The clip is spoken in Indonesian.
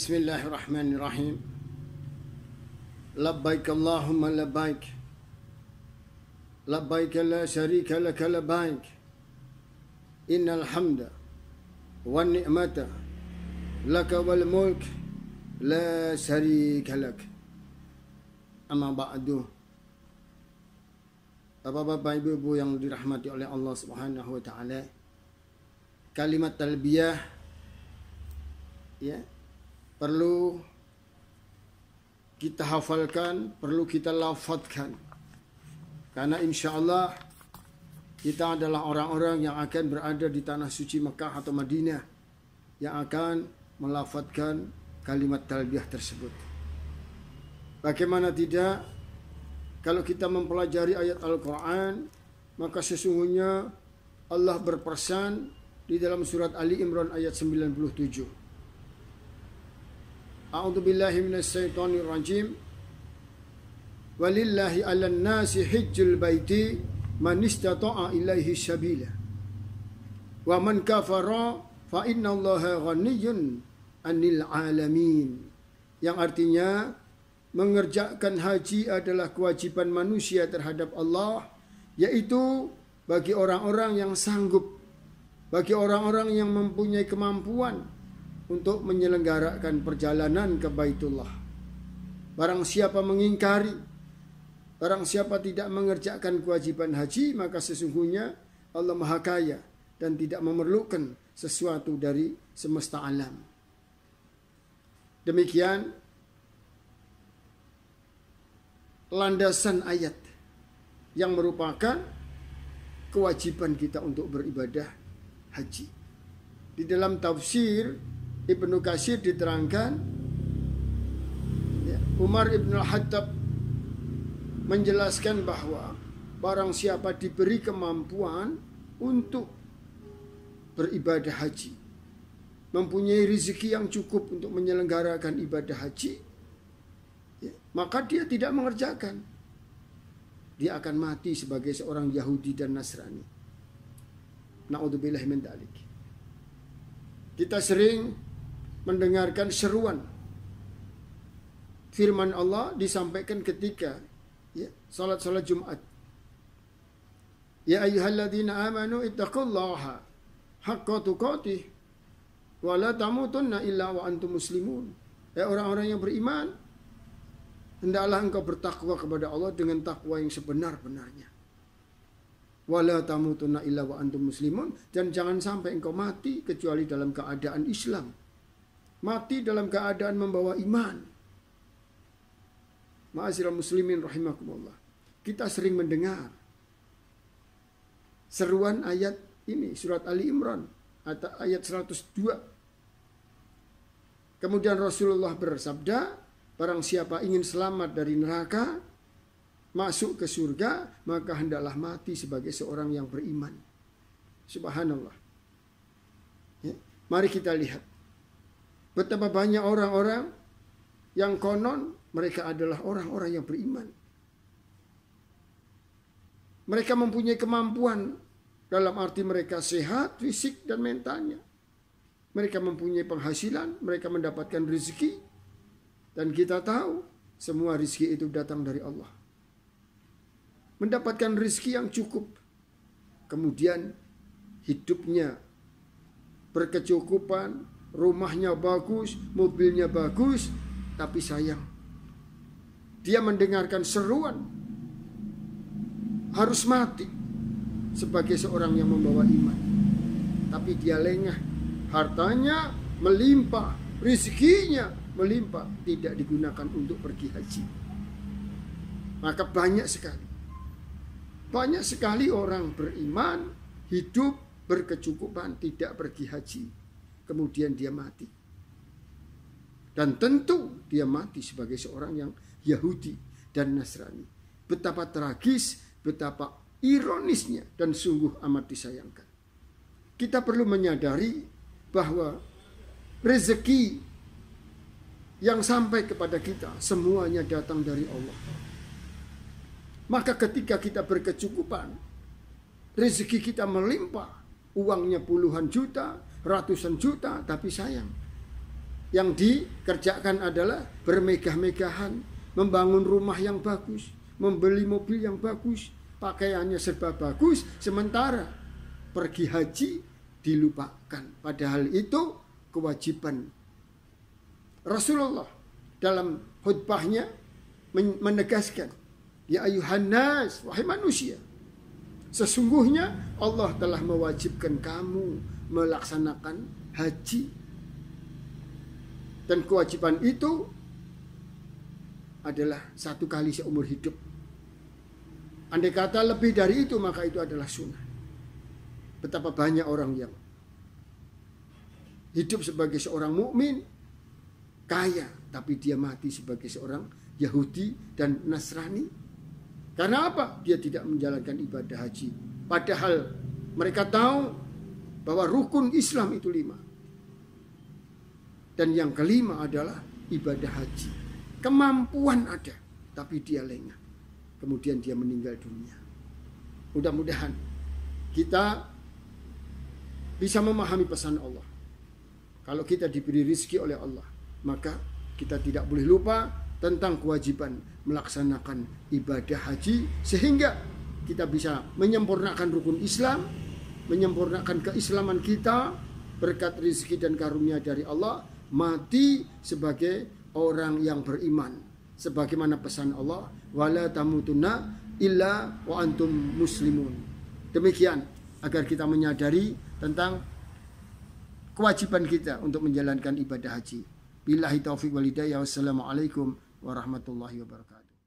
Bismillahirrahmanirrahim. Labbaik Allahumma labbaik. Labbaik la syarika laka labbaik. Innal hamda wan ni'mata laka wal mulk la syarika lak. Amma ba'du. Bapak-bapak, ibu-ibu yang dirahmati oleh Allah Subhanahu wa taala. Kalimat talbiyah ya perlu kita hafalkan, perlu kita lafadzkan. Karena insya Allah kita adalah orang-orang yang akan berada di tanah suci Mekah atau Madinah yang akan melafadzkan kalimat talbiyah tersebut. Bagaimana tidak, kalau kita mempelajari ayat Al-Quran, maka sesungguhnya Allah berpesan di dalam surat Ali Imran ayat 97. A'udzu billahi minasy syaithanir rajim. Walillahi 'alan nasi hajjul baiti man istata'a ilaihi sabila. Wa man kafara fa innallaha ghaniyyun 'anil 'alamin. Yang artinya mengerjakan haji adalah kewajiban manusia terhadap Allah, yaitu bagi orang-orang yang sanggup, bagi orang-orang yang mempunyai kemampuan untuk menyelenggarakan perjalanan ke Baitullah. Barang siapa mengingkari, barang siapa tidak mengerjakan kewajiban haji, maka sesungguhnya Allah Maha Kaya dan tidak memerlukan sesuatu dari semesta alam. Demikian landasan ayat yang merupakan kewajiban kita untuk beribadah haji. Di dalam tafsir Ibnu Katsir diterangkan, Umar Ibn Al-Khattab menjelaskan bahwa barang siapa diberi kemampuan untuk beribadah haji, mempunyai rezeki yang cukup untuk menyelenggarakan ibadah haji, maka dia tidak mengerjakan. Dia akan mati sebagai seorang Yahudi dan Nasrani. Na'udzubillahi min dzalik. Kita sering mendengarkan seruan firman Allah disampaikan ketika salat Jumat. Ya ayyuhalladzina amanu ittaqullaha haqqa tuqatih wa la tamutunna illa wa antum muslimun. Orang-orang yang beriman, hendaklah engkau bertakwa kepada Allah dengan takwa yang sebenar-benarnya. Wa la tamutunna illa wa antum muslimun, dan jangan sampai engkau mati kecuali dalam keadaan Islam. Mati dalam keadaan membawa iman. Ma'asyiral muslimin rahimakumullah. Kita sering mendengar seruan ayat ini, surat Ali Imran atau ayat 102. Kemudian Rasulullah bersabda, barang siapa ingin selamat dari neraka, masuk ke surga, maka hendaklah mati sebagai seorang yang beriman. Subhanallah. Mari kita lihat betapa banyak orang-orang yang konon mereka adalah orang-orang yang beriman. Mereka mempunyai kemampuan dalam arti mereka sehat, fisik dan mentalnya. Mereka mempunyai penghasilan, mereka mendapatkan rezeki. Dan kita tahu semua rezeki itu datang dari Allah. Mendapatkan rezeki yang cukup. Kemudian hidupnya berkecukupan, rumahnya bagus, mobilnya bagus, tapi sayang, dia mendengarkan seruan harus mati sebagai seorang yang membawa iman. Tapi dia lengah, hartanya melimpah, rezekinya melimpah, tidak digunakan untuk pergi haji. Maka banyak sekali orang beriman, hidup berkecukupan, tidak pergi haji. Kemudian dia mati. Dan tentu dia mati sebagai seorang yang Yahudi dan Nasrani. Betapa tragis, betapa ironisnya, dan sungguh amat disayangkan. Kita perlu menyadari bahwa rezeki yang sampai kepada kita semuanya datang dari Allah. Maka ketika kita berkecukupan, rezeki kita melimpah, uangnya puluhan juta, ratusan juta, tapi sayang, yang dikerjakan adalah bermegah-megahan, membangun rumah yang bagus, membeli mobil yang bagus, pakaiannya serba bagus, sementara pergi haji dilupakan. Padahal itu kewajiban. Rasulullah dalam khutbahnya menegaskan, ya ayuhan nas, wahai manusia, sesungguhnya Allah telah mewajibkan kamu melaksanakan haji. Dan kewajiban itu adalah 1 kali seumur hidup. Andai kata lebih dari itu, maka itu adalah sunnah. Betapa banyak orang yang hidup sebagai seorang mukmin, kaya, tapi dia mati sebagai seorang Yahudi dan Nasrani. Karena apa? Dia tidak menjalankan ibadah haji. Padahal mereka tahu bahwa rukun Islam itu 5. Dan yang kelima adalah ibadah haji. Kemampuan ada, tapi dia lengah. Kemudian dia meninggal dunia. Mudah-mudahan kita bisa memahami pesan Allah. Kalau kita diberi rezeki oleh Allah, maka kita tidak boleh lupa tentang kewajiban melaksanakan ibadah haji, sehingga kita bisa menyempurnakan rukun Islam, menyempurnakan keislaman kita berkat rezeki dan karunia dari Allah, mati sebagai orang yang beriman, sebagaimana pesan Allah, wala tamutunna illa wa antum muslimun. Demikian agar kita menyadari tentang kewajiban kita untuk menjalankan ibadah haji. Billahi taufiq wal hidayah. Wassalamualaikum warahmatullahi wabarakatuh.